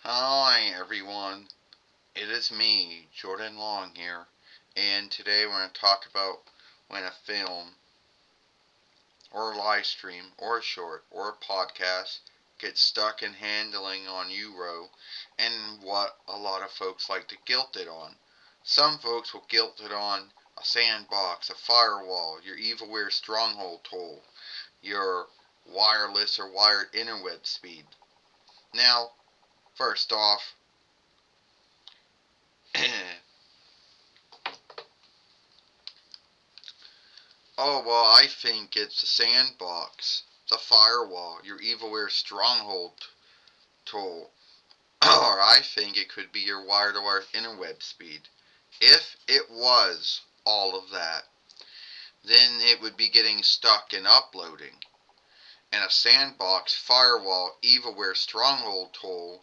Hi everyone, it is me, Jordan Long here, and today we're going to talk about when a film, or a live stream, or a short, or a podcast gets stuck in handling on Euro, and what a lot of folks like to guilt it on. Some folks will guilt it on a sandbox, a firewall, your evilware stronghold tool, your wireless or wired interweb speed. Now, first off, oh, well, I think it's the sandbox, the firewall, your evilware stronghold tool. Or I think it could be your wire-to-wire interweb speed. If it was all of that, then it would be getting stuck in uploading. And a sandbox, firewall, evilware stronghold tool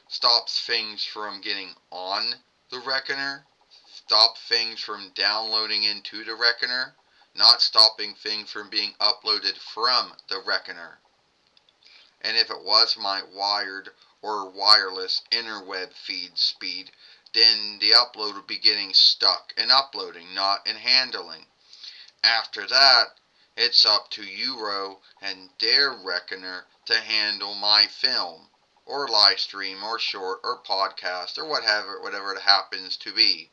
stops things from getting on the reckoner, stop things from downloading into the reckoner, not stopping things from being uploaded from the reckoner. And if it was my wired or wireless interweb feed speed, then the upload would be getting stuck in uploading, not in handling. After that, it's up to Euro and their reckoner to handle my film, or live stream, or short, or podcast, or whatever it happens to be.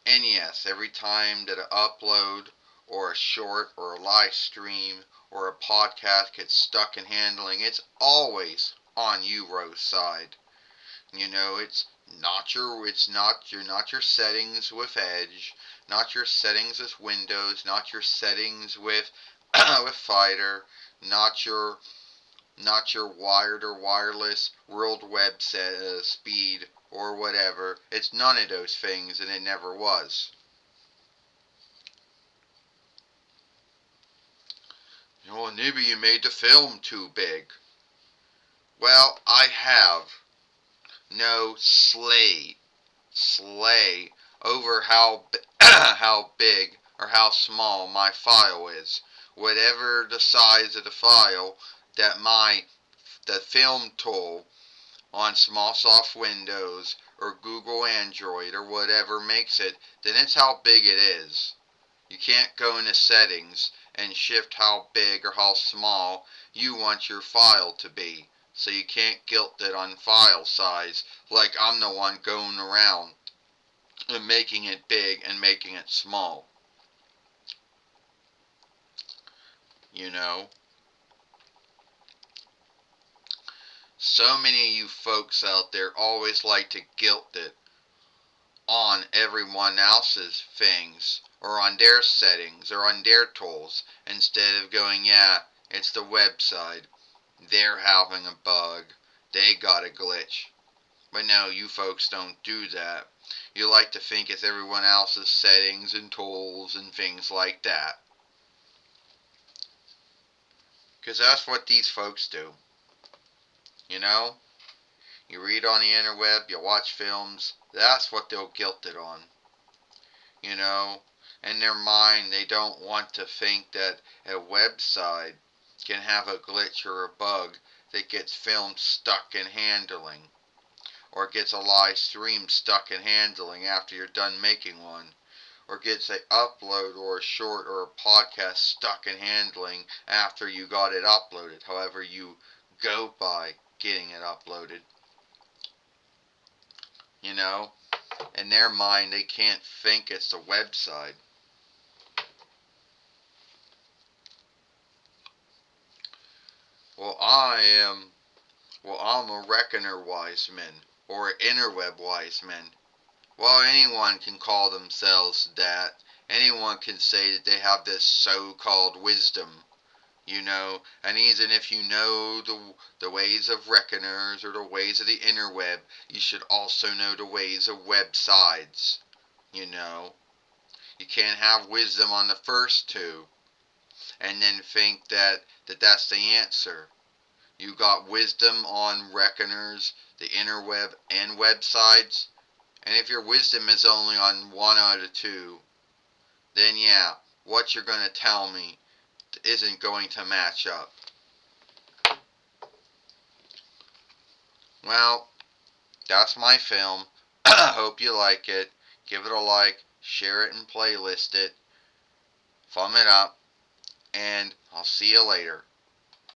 And yes, every time that an upload or a short or a live stream or a podcast gets stuck in handling, it's always on Euro's side. It's not your settings with Edge, not your settings with Windows, not your settings with with Fighter, not your not your wired or wireless World Web speed or whatever. It's none of those things, and it never was. Oh, maybe you made the film too big. Well, I have no slay over how big or how small my file is. Whatever the size of the file that the film tool on Smallsoft Windows or Google Android or whatever makes it, then it's how big it is. You can't go into settings and shift how big or how small you want your file to be. So you can't guilt it on file size like I'm the one going around and making it big and making it small. You know? So many of you folks out there always like to guilt it on everyone else's things or on their settings or on their tools instead of going, yeah, it's the website. They're having a bug. They got a glitch. But no, you folks don't do that. You like to think it's everyone else's settings and tools and things like that. Because that's what these folks do. You know? You read on the interweb, you watch films, that's what they'll guilt it on. You know? In their mind, they don't want to think that a website can have a glitch or a bug that gets filmed stuck in handling, or gets a live stream stuck in handling after you're done making one, or gets a upload or a short or a podcast stuck in handling after you got it uploaded, however you go by getting it uploaded. You know? In their mind, they can't think it's the website. Well, I'm a reckoner wiseman, or an interweb wiseman. Well, anyone can call themselves that. Anyone can say that they have this so-called wisdom, and even if you know the ways of reckoners or the ways of the interweb, you should also know the ways of websites, you know. You can't have wisdom on the first two and then think that's the answer. You got wisdom on reckoners, the interweb, and websites, and if your wisdom is only on one out of two, then yeah, what you're going to tell me isn't going to match up. Well, that's my film. Hope you like it. Give it a like, share it and playlist it. Thumb it up, and I'll see you later.